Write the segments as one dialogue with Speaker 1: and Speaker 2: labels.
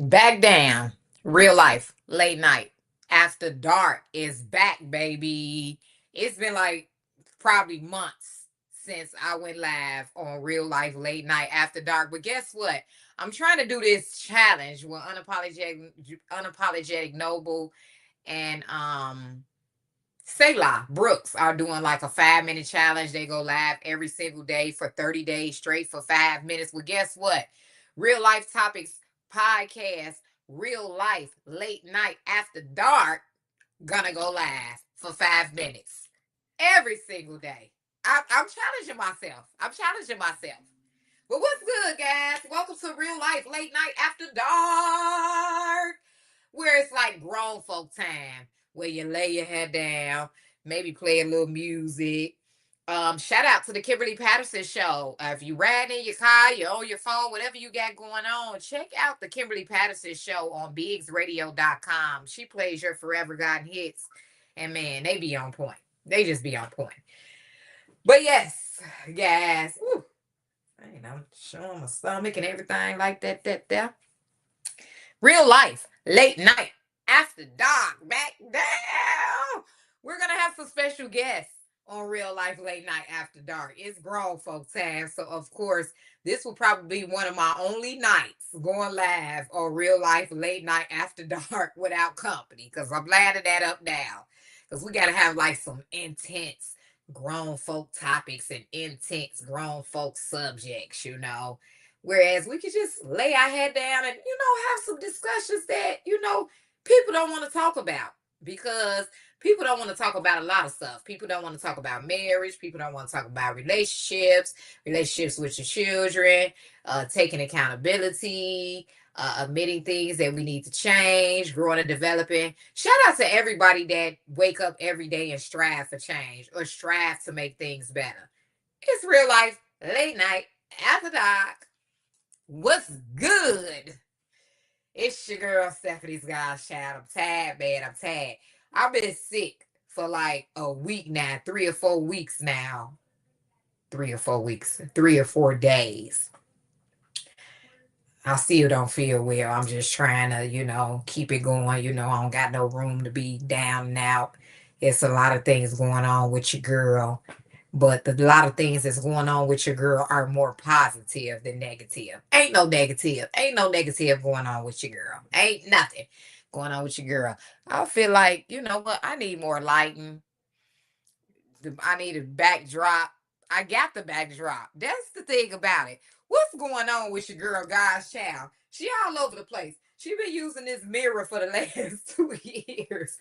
Speaker 1: Back down. Real life. Late night. After dark is back, baby. It's been like probably months since I went live on real life late night after dark. But guess what? I'm trying to do this challenge with unapologetic noble and Selah Brooks are doing like a 5 minute challenge. They go live every single day for 30 days straight for 5 minutes. Well, guess what? Real life topics podcast, real life late night after dark, gonna go live for 5 minutes every single day. I'm challenging myself. I'm challenging myself. But what's good, guys? Welcome to real life late night after dark, where it's like grown folk time, where you lay your head down, maybe play a little music. Shout out to the Kimberly Patterson show. If you riding in your car, you're on your phone, whatever you got going on, check out the Kimberly Patterson show on bigsradio.com. She plays your forever gotten hits. And man, they be on point. They just be on point. But yes, guys. Whew, I'm showing my stomach and everything like that. Real life, late night, after dark, back down. We're going to have some special guests on Real Life Late Night After Dark. It's grown folks time. So, of course, this will probably be one of my only nights going live on Real Life Late Night After Dark without company, because I'm lining that up now. Because we got to have like some intense grown folk topics and intense grown folk subjects. Whereas we could just lay our head down and, have some discussions that, people don't want to talk about, because people don't want to talk about a lot of stuff. People don't want to talk about marriage. People don't want to talk about relationships with your children, taking accountability, admitting things that we need to change, growing and developing. Shout out to everybody that wake up every day and strive for change or strive to make things better. It's real life, late night, after dark. What's good? It's your girl Stephanie's Godschild. I'm tired, man. I'm tired. I've been sick for like a week now, 3 or 4 weeks now. 3 or 4 weeks, 3 or 4 days. I still don't feel well. I'm just trying to, keep it going. I don't got no room to be down and out. It's a lot of things going on with your girl. But a lot of things that's going on with your girl are more positive than negative. Ain't no negative. Ain't no negative going on with your girl. Ain't nothing going on with your girl. I feel like, you know what? I need more lighting. I need a backdrop. I got the backdrop. That's the thing about it. What's going on with your girl, Godschild? She all over the place. She been using this mirror for the last 2 years,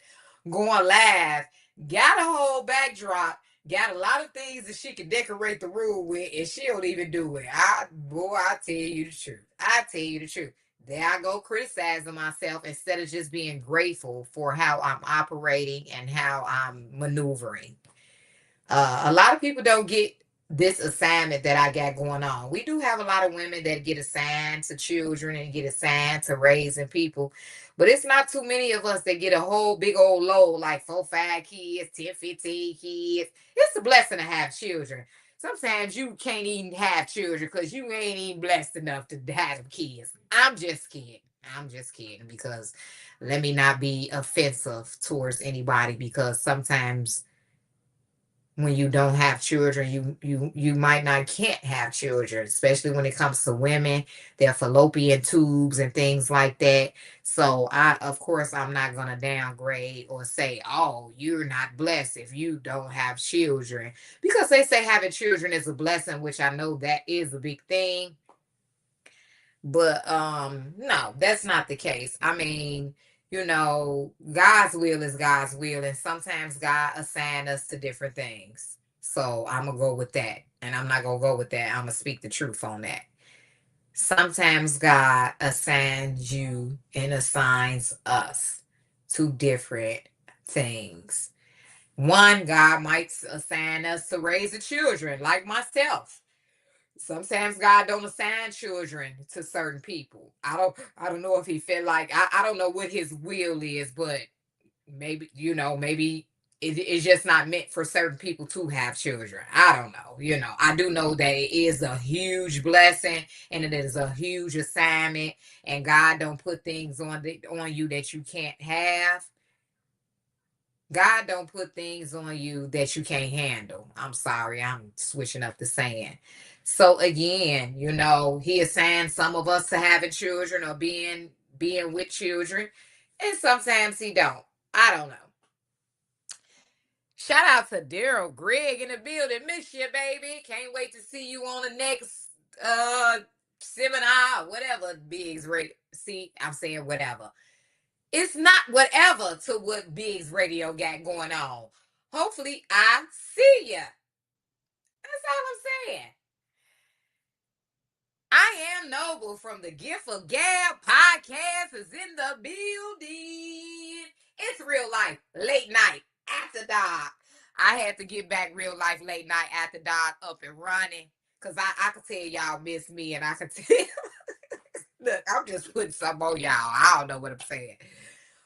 Speaker 1: going live. Got a whole backdrop. Got a lot of things that she can decorate the room with, and she don't even do it. I tell you the truth. I tell you the truth. There I go criticizing myself instead of just being grateful for how I'm operating and how I'm maneuvering. A lot of people don't get this assignment that I got going on. We do have a lot of women that get assigned to children and get assigned to raising people, but it's not too many of us that get a whole big old load like 4, 5 kids, 10, 15 kids. It's a blessing to have children. Sometimes you can't even have children because you ain't even blessed enough to have them kids. I'm just kidding. I'm just kidding, because let me not be offensive towards anybody, because sometimes when you don't have children, you might not can't have children, especially when it comes to women, their fallopian tubes and things like that. So I, of course, I'm not gonna downgrade or say, oh, you're not blessed if you don't have children, because they say having children is a blessing, which I know that is a big thing. But no, that's not the case. I mean, God's will is God's will, and sometimes God assign us to different things. So I'm gonna go with that. And I'm not gonna go with that. I'm gonna speak the truth on that. Sometimes God assigns you and assigns us to different things. One, God might assign us to raise the children, like myself. Sometimes God don't assign children to certain people. I don't know if he felt like, I don't know what his will is, but maybe, maybe it's just not meant for certain people to have children. I don't know. I do know that it is a huge blessing and it is a huge assignment, and God don't put things on you that you can't have. God don't put things on you that you can't handle. I'm sorry, I'm switching up the saying. So again, he assigned some of us to having children or being with children, and sometimes he don't. I don't know. Shout out to Daryl Greg in the building. Miss you, baby. Can't wait to see you on the next seminar, whatever Biggs ready. See, I'm saying whatever. It's not whatever to what Biggs Radio got going on. Hopefully, I see ya. That's all I'm saying. I am Noble from the Gift of Gab podcast is in the building. It's real life, late night, after dark. I had to get back real life, late night, after dark, up and running. Because I could tell y'all miss me, and I could tell. Look, I'm just putting something on y'all. I don't know what I'm saying.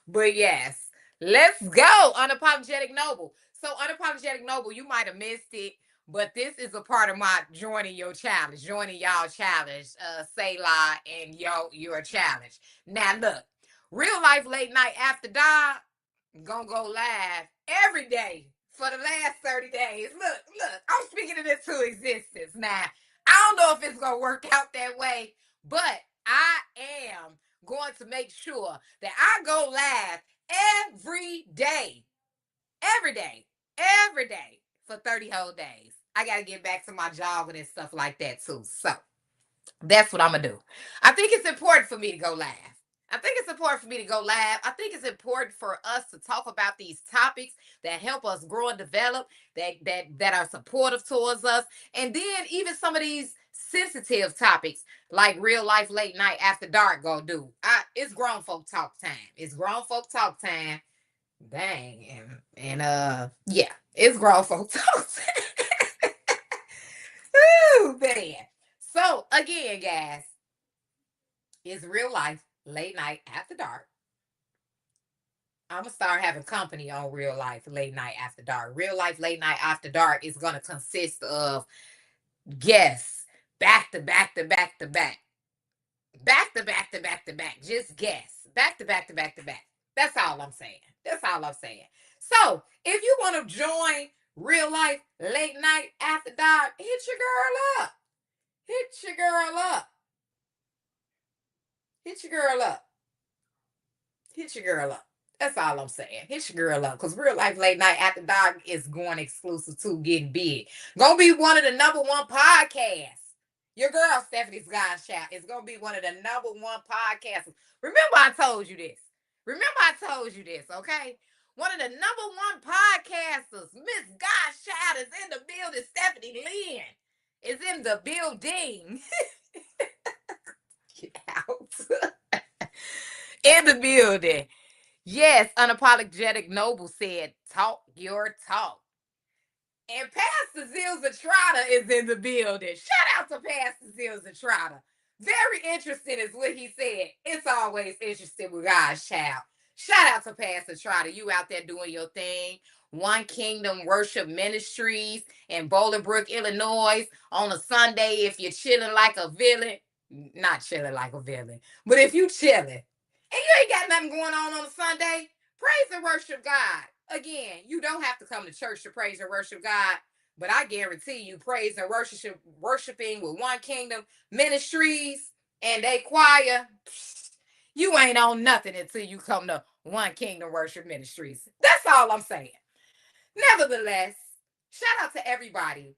Speaker 1: But yes, let's go. Unapologetic Noble. So, Unapologetic Noble, you might have missed it, but this is a part of my joining your challenge, joining y'all challenge, Selah and your challenge. Now, look, real life late night after dark, gonna go live every day for the last 30 days. Look, I'm speaking it into existence. Now, I don't know if it's gonna work out that way, but I am going to make sure that I go live every day, every day, every day for 30 whole days. I got to get back to my job and stuff like that too. So that's what I'm going to do. I think it's important for me to go live. I think it's important for me to go live. I think it's important for us to talk about these topics that help us grow and develop, that are supportive towards us, and then even some of these sensitive topics like real life late night after dark go do. It's grown folk talk time. It's grown folk talk time. Dang, and yeah, it's grown folk talk time. Ooh, man. So again, guys, it's real life late night after dark. I'm gonna start having company on real life late night after dark. Real life late night after dark is gonna consist of guests back to back to back to back, back to back to back to back. Just guests back to back to back to back. That's all I'm saying. That's all I'm saying. So if you want to join real life late night after dark, hit your girl up. Hit your girl up. Hit your girl up. Hit your girl up. That's all I'm saying. Hit your girl up. Because real life late night after dark is going exclusive to getting big. Gonna be one of the #1 podcasts. Your girl Stephanie's Godschild is gonna be one of the #1 podcasts. Remember I told you this. Okay? One of the #1 podcasters, Miss Godschild, is in the building. Stephanie Lynn is in the building. Get out. In the building. Yes, Unapologetic Noble said, talk your talk. And Pastor Zilza Trotter is in the building. Shout out to Pastor Zilza Trotter. Very interesting is what he said. It's always interesting with God's child. Shout out to Pastor Trotter. You out there doing your thing. One Kingdom Worship Ministries in Bolingbrook, Illinois on a Sunday. If you're chilling like a villain, not chilling like a villain, but if you chilling and you ain't got nothing going on a Sunday, praise and worship God. Again, you don't have to come to church to praise and worship God, but I guarantee you, praise and worshiping with One Kingdom Ministries and they choir, you ain't on nothing until you come to One Kingdom Worship Ministries. That's all I'm saying. Nevertheless, shout out to everybody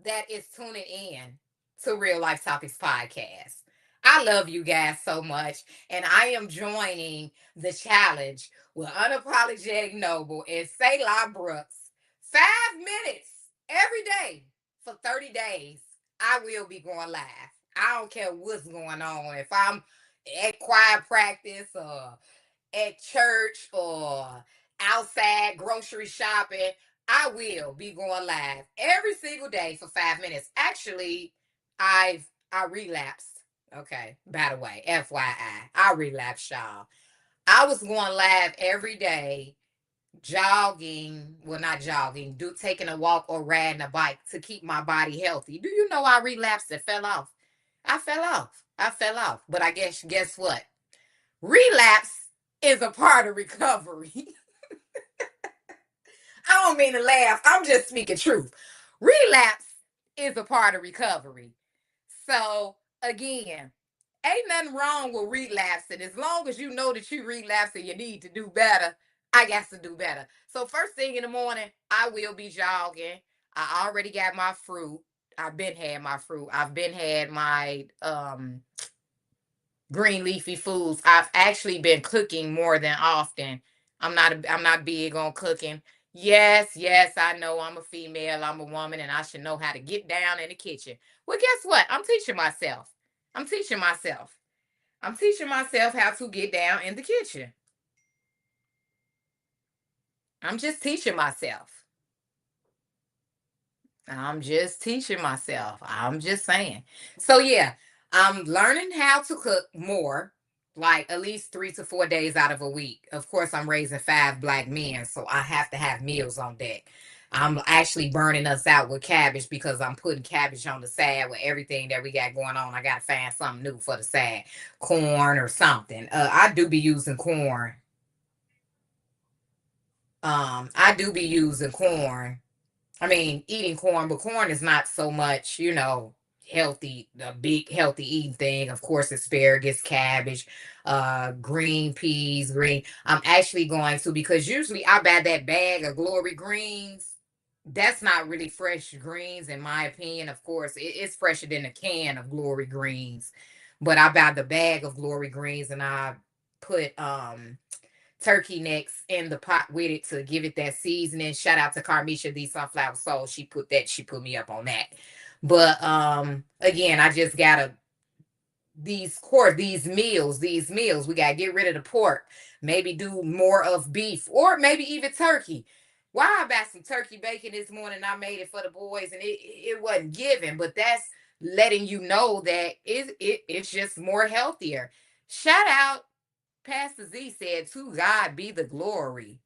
Speaker 1: that is tuning in to Real Life Topics Podcast. I love you guys so much, and I am joining the challenge with Unapologetic Noble and Selah Brooks. 5 minutes every day for 30 days. I will be going live. I don't care what's going on. If I'm at choir practice or at church or outside grocery shopping, I will be going live every single day for 5 minutes. Actually, I relapsed. Okay, by the way, FYI, I relapsed, y'all. I was going live every day jogging, well, not jogging, do taking a walk or riding a bike to keep my body healthy. Do you know I relapsed and fell off? I fell off. I fell off. But I guess what? Relapse is a part of recovery. I don't mean to laugh. I'm just speaking truth. Relapse is a part of recovery. So again, ain't nothing wrong with relapsing. As long as you know that you relapse and you need to do better, I got to do better. So first thing in the morning, I will be jogging. I already got my fruit. I've been had my fruit. I've been had my green leafy foods. I've actually been cooking more than often. I'm not big on cooking. Yes, yes, I know I'm a female, I'm a woman, and I should know how to get down in the kitchen. Well, guess what? I'm teaching myself. I'm teaching myself. I'm teaching myself how to get down in the kitchen. I'm just teaching myself. I'm just teaching myself. I'm just saying. So yeah, I'm learning how to cook more, like at least 3 to 4 days out of a week. Of course, I'm raising 5 black men, so I have to have meals on deck. I'm actually burning us out with cabbage because I'm putting cabbage on the side with everything that we got going on. I gotta find something new for the side, corn or something. I do be using corn. I do be using corn. I mean, eating corn, but corn is not so much, healthy, a big healthy eating thing. Of course, asparagus, cabbage, green peas, green. I'm actually going to, because usually I buy that bag of glory greens. That's not really fresh greens, in my opinion. Of course, it's fresher than a can of glory greens. But I buy the bag of glory greens and I put turkey necks in the pot with it to give it that seasoning. Shout out to Carmisha the Sunflower Soul. She put me up on that. But again, I just gotta these meals. We gotta get rid of the pork. Maybe do more of beef or maybe even turkey. Why I bought some turkey bacon this morning. I made it for the boys and it wasn't given, but that's letting you know that it's just more healthier. Shout out Pastor Z said, "To God be the glory."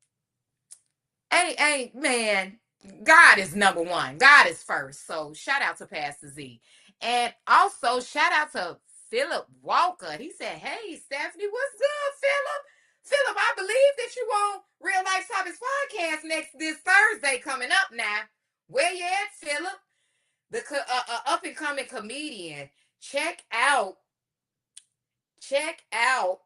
Speaker 1: Hey, man, God is number one. God is first. So shout out to Pastor Z. And also shout out to Philip Walker. He said, "Hey, Stephanie, what's good, Philip? Philip, I believe that you on Real Life Topics podcast this Thursday coming up now. Where you at, Philip? The up and coming comedian. Check out, check out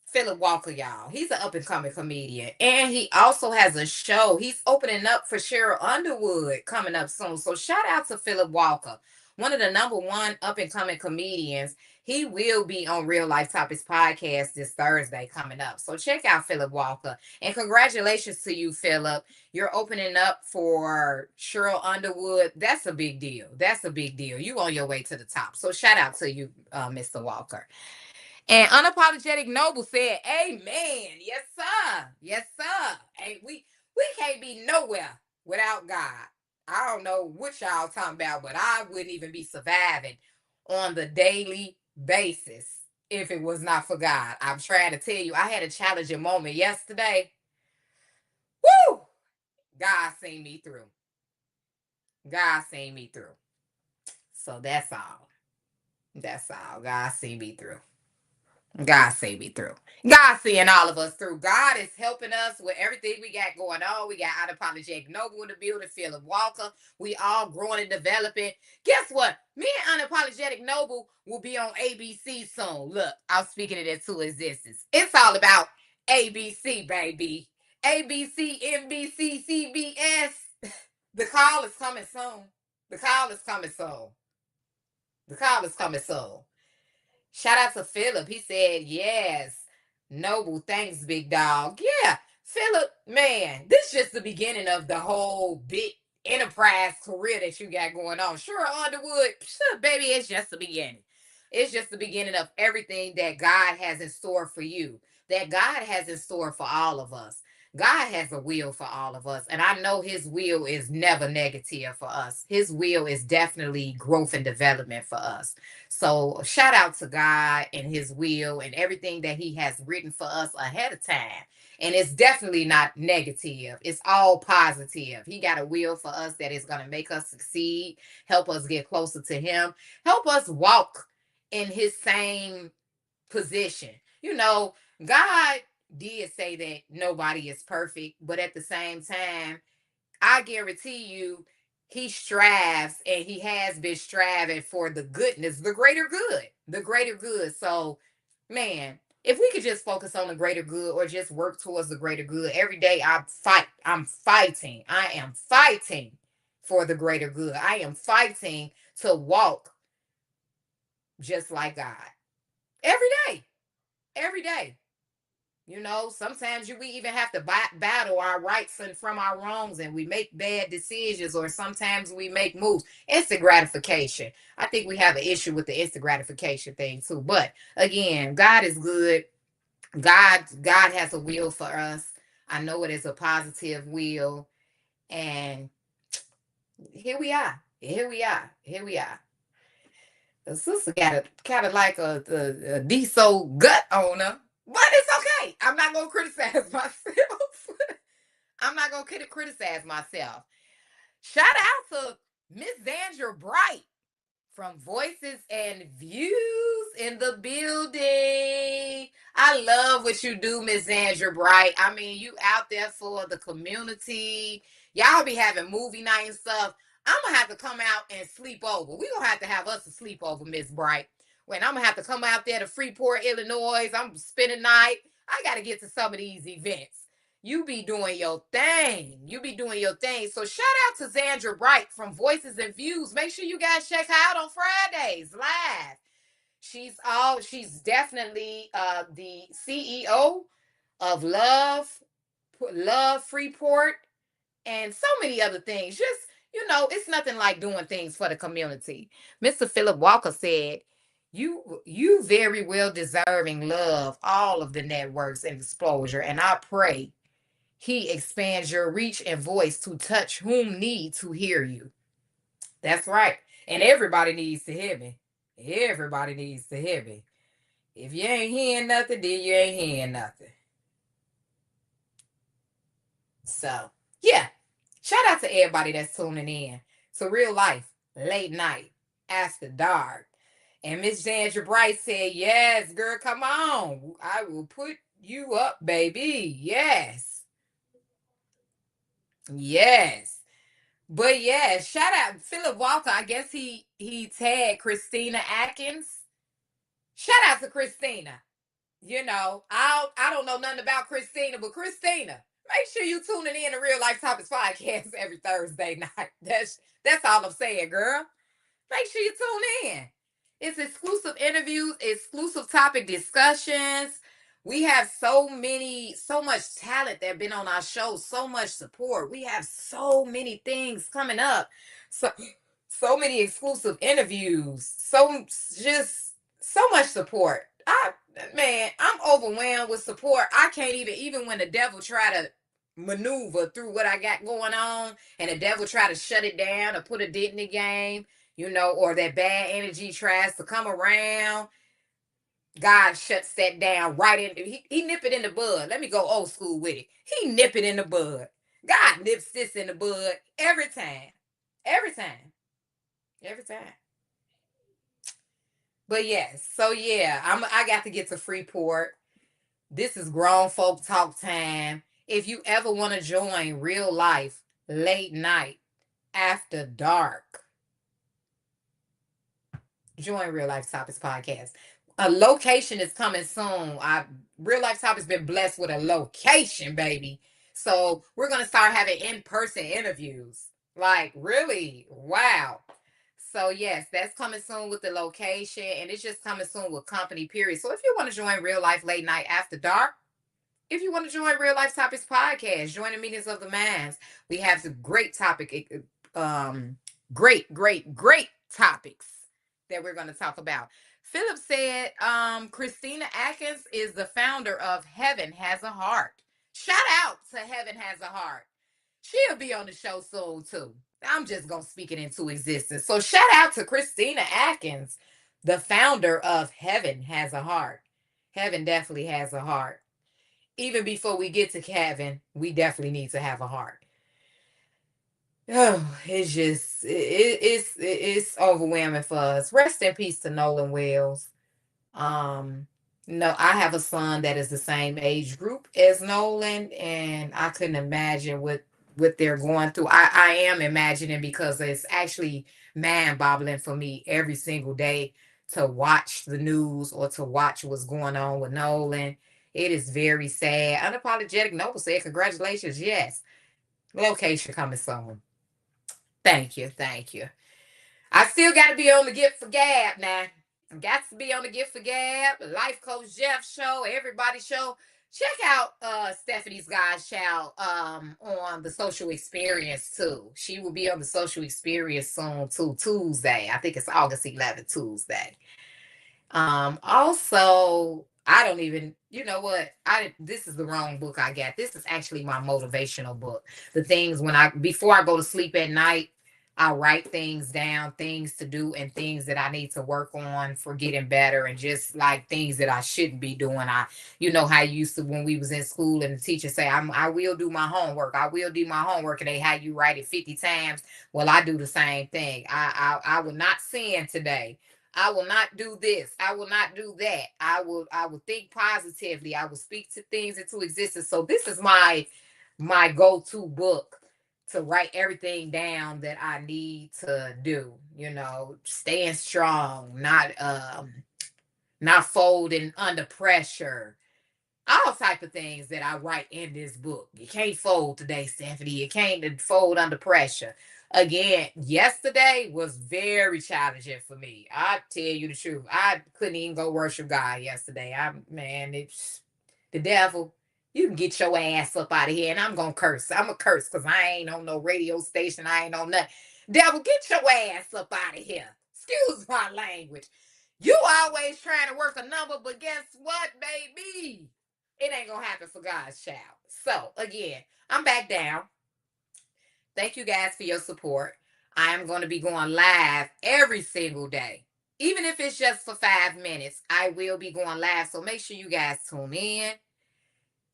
Speaker 1: Philip Walker, y'all. He's an up and coming comedian. And he also has a show. He's opening up for Cheryl Underwood coming up soon. So shout out to Philip Walker, one of the number one up and coming comedians. He will be on Real Life Topics podcast this Thursday coming up. So check out Philip Walker. And congratulations to you, Philip. You're opening up for Cheryl Underwood. That's a big deal. That's a big deal. You on your way to the top. So shout out to you, Mr. Walker. And Unapologetic Noble said, "Amen. Yes, sir. Yes, sir. Hey, we can't be nowhere without God. I don't know what y'all talking about, but I wouldn't even be surviving on the daily basis if it was not for God. I'm trying to tell you, I had a challenging moment yesterday. Woo! God seen me through. God seen me through. So that's all. That's all. God seen me through. God see me through. God seeing all of us through. God is helping us with everything we got going on. We got Unapologetic Noble in the building, Philip Walker. We all growing and developing. Guess what? Me and Unapologetic Noble will be on ABC soon. Look, I'm speaking it into existence. It's all about ABC, baby. ABC, NBC, CBS. The call is coming soon. The call is coming soon. The call is coming soon. Shout out to Philip. He said, "Yes. Noble, thanks, big dog." Yeah, Philip, man, this is just the beginning of the whole big enterprise career that you got going on. Sure, Underwood, sure, baby, it's just the beginning. It's just the beginning of everything that God has in store for you, that God has in store for all of us. God has a will for all of us. And I know his will is never negative for us. His will is definitely growth and development for us. So shout out to God and his will and everything that he has written for us ahead of time. And it's definitely not negative. It's all positive. He got a will for us that is going to make us succeed, help us get closer to him, help us walk in his same position. You know, God did say that nobody is perfect, but at the same time, I guarantee you, he strives and he has been striving for the goodness, the greater good, the greater good. So, man, if we could just focus on the greater good or just work towards the greater good every day, I'm fighting. I am fighting for the greater good. I am fighting to walk just like God every day, every day. You know, sometimes we even have to battle our rights and from our wrongs, and we make bad decisions, or sometimes we make moves. Instant gratification. I think we have an issue with the instant gratification thing too. But again, God is good. God has a will for us. I know it is a positive will, and here we are. Here we are. Here we are. The sister got a kind of like a diesel gut on her, but it's okay. I'm not gonna criticize myself. I'm not gonna criticize myself. Shout out to Miss Zandra Bright from Voices and Views in the building. I love what you do, Miss Zandra Bright. I mean, you out there for the community. Y'all be having movie night and stuff. I'm gonna have to come out and sleep over. We gonna have to have us a sleepover, Miss Bright. When I'm gonna have to come out there to Freeport, Illinois. I'm spending night. I gotta get to some of these events. You be doing your thing. You be doing your thing. So shout out to Zandra Bright from Voices and Views. Make sure you guys check her out on Fridays live. She's definitely the CEO of Love Freeport and so many other things. Just, it's nothing like doing things for the community. Mr. Philip Walker said, you very well deserving love all of the networks and exposure, and I pray he expands your reach and voice to touch whom need to hear you. That's right. And everybody needs to hear me. Everybody needs to hear me. If you ain't hearing nothing, then you ain't hearing nothing. So, yeah. Shout out to everybody that's tuning in to Real Life, Late Night, After Dark. And Miss Sandra Bright said, yes, girl, come on. I will put you up, baby. Yes. Yes. But yeah, shout out Philip Walker. I guess he tagged Christina Atkins. Shout out to Christina. I don't know nothing about Christina, but Christina, make sure you tuning in to Real Life Topics podcast every Thursday night. That's all I'm saying, girl. Make sure you tune in. It's exclusive interviews, exclusive topic discussions. We have so much talent that have been on our show, so much support. We have so many things coming up. So many exclusive interviews. Just so much support. I'm overwhelmed with support. I can't even when the devil try to maneuver through what I got going on and the devil try to shut it down or put a dent in the game, or that bad energy tries to come around, God shuts that down right in. He nip it in the bud. Let me go old school with it. He nip it in the bud. God nips this in the bud every time. Every time. Every time. But yes, so yeah, I got to get to Freeport. This is grown folk talk time. If you ever want to join Real Life Late Night After Dark, join Real Life Topics podcast. A location is coming soon. Real Life Topics been blessed with a location, baby. So we're gonna start having in-person interviews. Like, really? Wow. So yes, that's coming soon with the location, and it's just coming soon with company, period. So if you want to join Real Life Late Night After Dark, if you want to join Real Life Topics podcast, join the Meetings of the Minds. We have some great topic, great topics that we're going to talk about. Philip said, Christina Atkins is the founder of Heaven Has a Heart. Shout out to Heaven Has a Heart. She'll be on the show soon too. I'm just going to speak it into existence. So shout out to Christina Atkins, the founder of Heaven Has a Heart. Heaven definitely has a heart. even before we get to Kevin, we definitely need to have a heart. Oh, it's just it's overwhelming for us. Rest in peace to Nolan Wells. Um, no, I have a son that is the same age group as Nolan, and I couldn't imagine what they're going through. I am imagining because it's actually mind-boggling for me every single day to watch the news or to watch what's going on with Nolan. It is very sad. Unapologetic Noble said, "Congratulations, yes, location coming soon." Thank you, thank you. I still got to be on the Gift for Gab now. Got to be on the Gift for Gab, Life Coach Jeff show, everybody show. Check out Stephanie's Godschild on the Social Experience too. She will be on the Social Experience soon too, Tuesday. I think it's August 11th, Tuesday. Also, I don't even, you know what? This is the wrong book I got. This is actually my motivational book. The things when I before I go to sleep at night, I write things down, things to do and things that I need to work on for getting better and just like things that I shouldn't be doing. You know how you used to when we was in school and the teacher say, I will do my homework. I will do my homework. And they had you write it 50 times. Well, I do the same thing. I will not sin today. I will not do this. I will not do that. I will think positively. I will speak to things into existence. So this is my go-to book to write everything down that I need to do, staying strong, not folding under pressure, all type of things that I write in this book. You can't fold today, Stephanie. You can't fold under pressure. Again, yesterday was very challenging for me. I tell you the truth. I couldn't even go worship God yesterday. It's the devil. You can get your ass up out of here, and I'm gonna curse. I'm gonna curse because I ain't on no radio station. I ain't on nothing. Devil, get your ass up out of here. Excuse my language. You always trying to work a number, but guess what, baby? It ain't gonna happen for God's child. So again, I'm back down. Thank you guys for your support. I am going to be going live every single day. Even if it's just for 5 minutes, I will be going live. So make sure you guys tune in.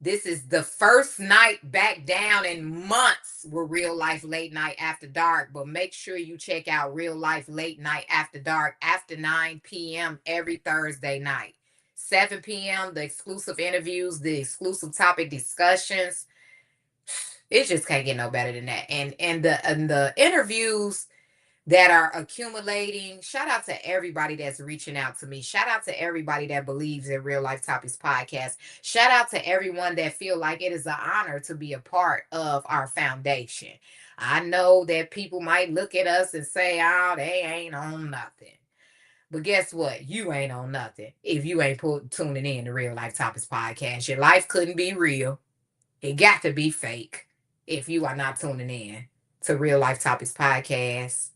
Speaker 1: This is the first night back down in months with Real Life Late Night After Dark. But make sure you check out Real Life Late Night After Dark after 9 p.m. every Thursday night. 7 p.m., the exclusive interviews, the exclusive topic discussions. It just can't get no better than that. And the interviews that are accumulating. Shout out to everybody that's reaching out to me. Shout out to everybody that believes in Real Life Topics podcast. Shout out to everyone that feel like it is an honor to be a part of our foundation. I know that people might look at us and say, "Oh, they ain't on nothing." But guess what? You ain't on nothing if you ain't tuning in to Real Life Topics podcast. Your life couldn't be real. It got to be fake if you are not tuning in to Real Life Topics podcast.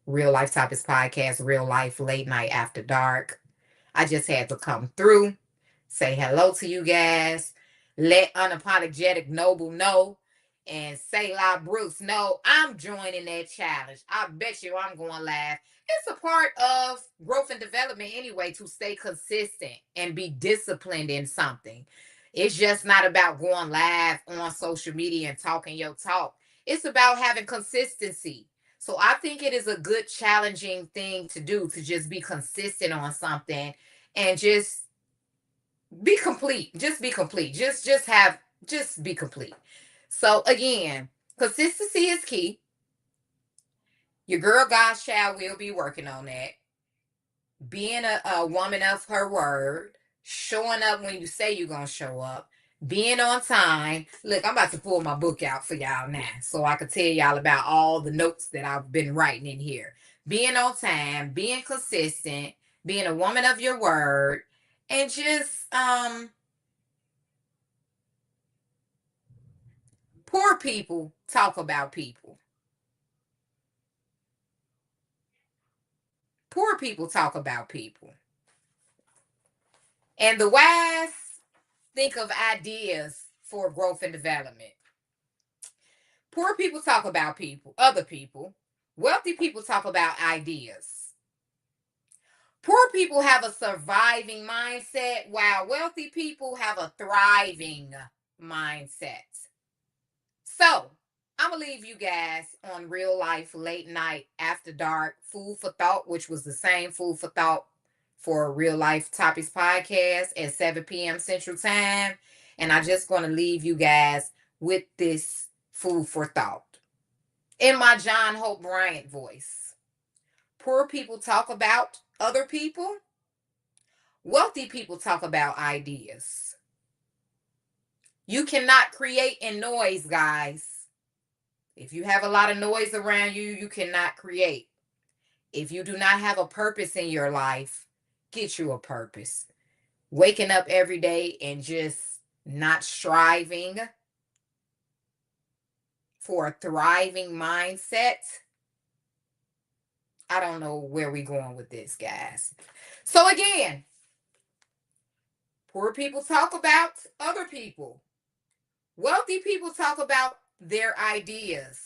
Speaker 1: Real Life Topics podcast, Real Life Late Night After Dark. I just had to come through, say hello to you guys, let Unapologetic Noble know, and say La Bruce know I'm joining that challenge. I bet you I'm going live. It's a part of growth and development anyway to stay consistent and be disciplined in something. It's just not about going live on social media and talking your talk. It's about having consistency. So I think it is a good challenging thing to do to just be consistent on something and just be complete. Just be complete. Just be complete. So again, consistency is key. Your girl Godschild will be working on that. Being a woman of her word, showing up when you say you're gonna show up, being on time. Look, I'm about to pull my book out for y'all now so I can tell y'all about all the notes that I've been writing in here. Being on time, being consistent, being a woman of your word, and just poor people talk about people. Poor people talk about people. And the wise think of ideas for growth and development. Poor people talk about people, other people. Wealthy people talk about ideas. Poor people have a surviving mindset, while wealthy people have a thriving mindset. So I'm gonna leave you guys on real life late night after dark food for thought, which was the same food for thought for real life topics podcast at 7 p.m. Central Time. And I just gonna leave you guys with this food for thought in my John Hope Bryant voice. Poor people talk about other people. Wealthy people talk about ideas. You cannot create in noise, guys. If you have a lot of noise around you, you cannot create. If you do not have a purpose in your life, get you a purpose. Waking up every day and just not striving for a thriving mindset. I don't know where we're going with this, guys. So, again, poor people talk about other people. Wealthy people talk about their ideas.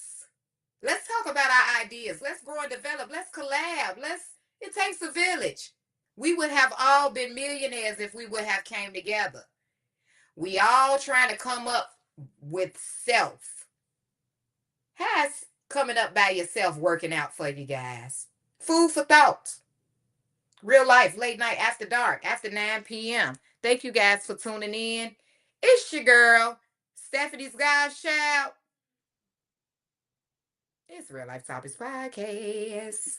Speaker 1: Let's talk about our ideas. Let's grow and develop. Let's collab. It takes a village. We would have all been millionaires if we would have came together. We all trying to come up with self. How's coming up by yourself working out for you guys? Food for thought. Real life, late night after dark, after 9 p.m. Thank you guys for tuning in. It's your girl, Stephanie's Godschild. It's Real Life Topics Podcast.